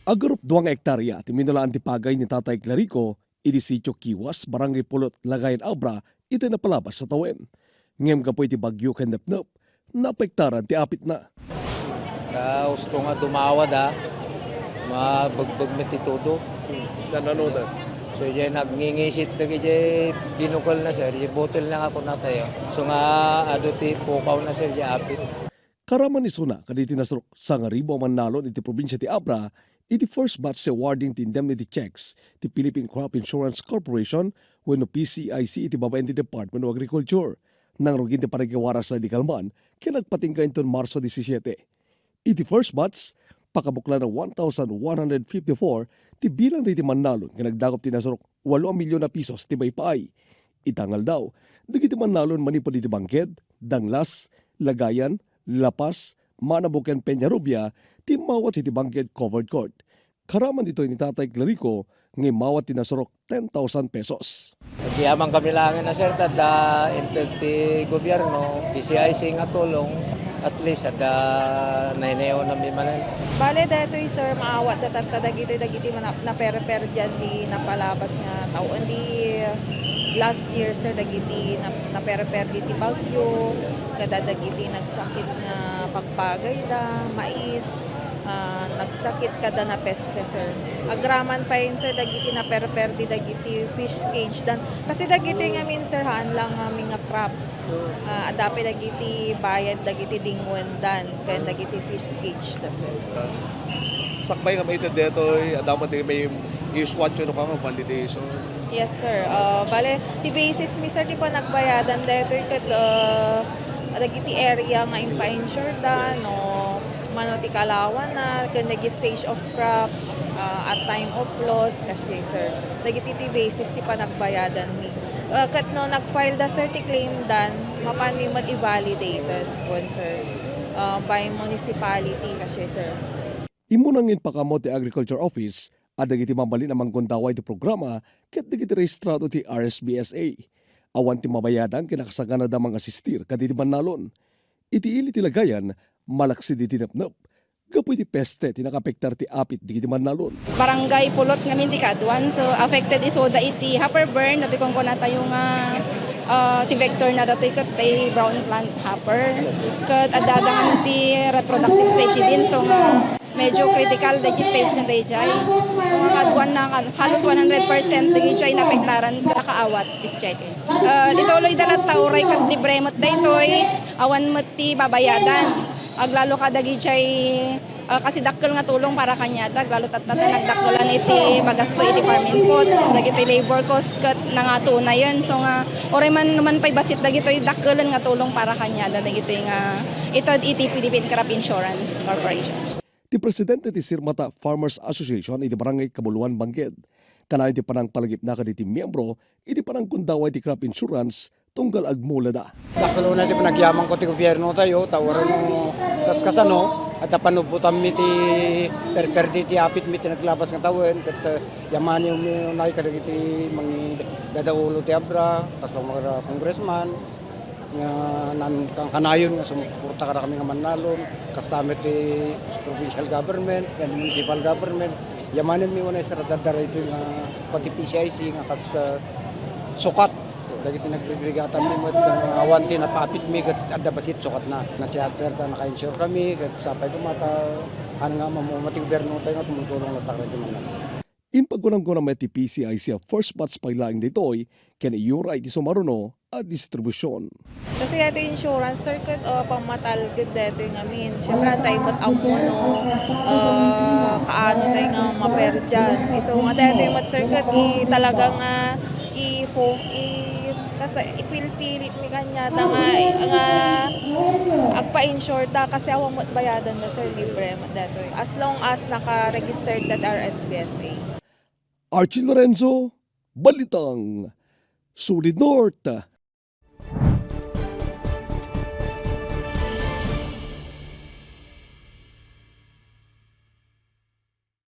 Agarup 2 hektarya ti minulaan ti pagay ni Tatay Clarico, iti sitio Kiwas, Barangay Pulot, Lagayan Abra, iti napalabas sa tawen. Ngem kapoy ti bagyo kendapnap, napektaran ti apit na. Gusto nga dumawad mabagbag met itudo. Tanano na? So nagngingisit na binukol na sir, bottle na ako na tayo. So nga ti pukaw na sir, apit. Karaman ni Suna, kaditi nasrok sa ngaribo man nalon iti probinsya ti Abra, iti first batch sa awarding ti indemnity checks ti Philippine Crop Insurance Corporation wenno PCIC iti babaen ti Department of Agriculture. Nang rugin ti panagiwaras sa di kalman, kinagpatingkain ton Marso 17. Iti first batch, pakabukla na 1,154 ti bilang riti manalon kinagdakop ti nasrok 8 milyon na pisos ti baypay. Itangal daw, dagiti manalon manipod iti Bangked, Danglas, Lagayan, Lapas, Manabuken, Peñarubia, ti mawat iti Bangked Covered Court. Karaman dito ni Tatay Clarico, ngay mawat ti nasrok 10,000 pesos. Nagyamang kami lang na sir, tada intel ti gobyerno, PCIC nga tulong, at least naineo na mimanan. Bale, detoy sir, maawat dagiti na per dyan di napalabas nga taon di last year sir, dagiti na per di ti bagyo, kada dagiti nagsakit nga pagpagay da, mais, nagsakit kada na peste sir. Agraman pa yun sir, dagiti na per di dagiti fish cage dan. Kasi dagiti nga min sir, haan lang nga crops. Adapi dagiti bayad, dagiti dingwen dan, kaya dagiti fish cage da sir. Sakbay nga may ito dito, adaman din may iswatch yun ka validation. Yes sir. Bale, ti basis mi sir, di pa nagbayadan dito kat dagiti area nga impa-insure da, no, mano ti kalawan na, kanagi stage of crops, at time of loss, kasi sir, dagiti ti basis ti pa nagbayadan mi. Kat no, nag-file da sir ti claim dan, mapan mi mag-invalidated one sir, by municipality kasi sir. Imunangin pa kamo ti Agriculture Office, at dagiti mabalin amang kundaway ti programa, ket dagiti rehistrado ti RSBSA. Awan ti mabayadan kinakasagana da mga asistir kaditi manalon. Iti ili ti Lagayan, malaksi di tinapnap. Gapoy ti peste ti nakapektar ti apit di manalon. Barangay Pulot ngamin ti Kaduan, so affected isoda iti hopper burn, dati kung kuna tayo nga ti vector na dati kat ti brown plant hopper. Kat adadangan ti reproductive stage din, so nga medyo critical dagi stage na tayo jay. Mga kaduan na halos 100% dagi jay napektaran kakaawat iti jay. Dituloy dalat tauray kat libre mat daytoy awan mat ti babayadan. Aglalo ka dagi jay kasi dakkel nga tulong para kanya lalo tatata nagdakkelan iti magasto iti farming costs dagiti labor cost kat nangatunayan, so nga oray man naman pay basit dagitoy dakkelan nga tulong para kanya dagitoy nga itad iti Philippine Crop Insurance Corporation. Ti presidente ti Sirmata Farmers Association iti Barangay Kabuluan, Bangked. Kanay iti panang palagip na kaditi miyembro, iti panang kundaway ti crop insurance tunggal agmula da. Dakalo na ti panagyamang ko ti gobyerno tayo, tawaran mo kaskasano, at panubutan mi ti perdi ti apit mi ti naglabas nga tawen, kat yaman yung nakikadagiti mga dadaulo ti Abra, kasama mga congressman, nga kanayon nga sumuporta ka kami nga manalom, kastamit ti provincial government and municipal government. Yamanin mi wala sa radadara ito nga pati PCIC nga kas sukat. Dagiti nagregregatan mi mo awan ti napapit mi kat adda basit sukat na. Nasihat sir ta naka-insure kami kat sapay ko mata nga mamati gobyerno tayo nga tumutulong na takra ti manalom. In paggunang-gunang may ti PCIC first batch pailaing ditoy, ken iura iti sumaruno at distribusyon. Kasi ito insurance sir, kat pamatal good dito yung amin. Siyempre tayo ba't ako no, kaano tayo nga maper dyan. So nga dito yung mat sir, kat talagang kasi ipilpilit mi kanya na nga agpa-insure da kasi awang bayadan na sir, libre dito. As long as naka-registered that RSBSA. Archie Lorenzo, Balitang, Solid North.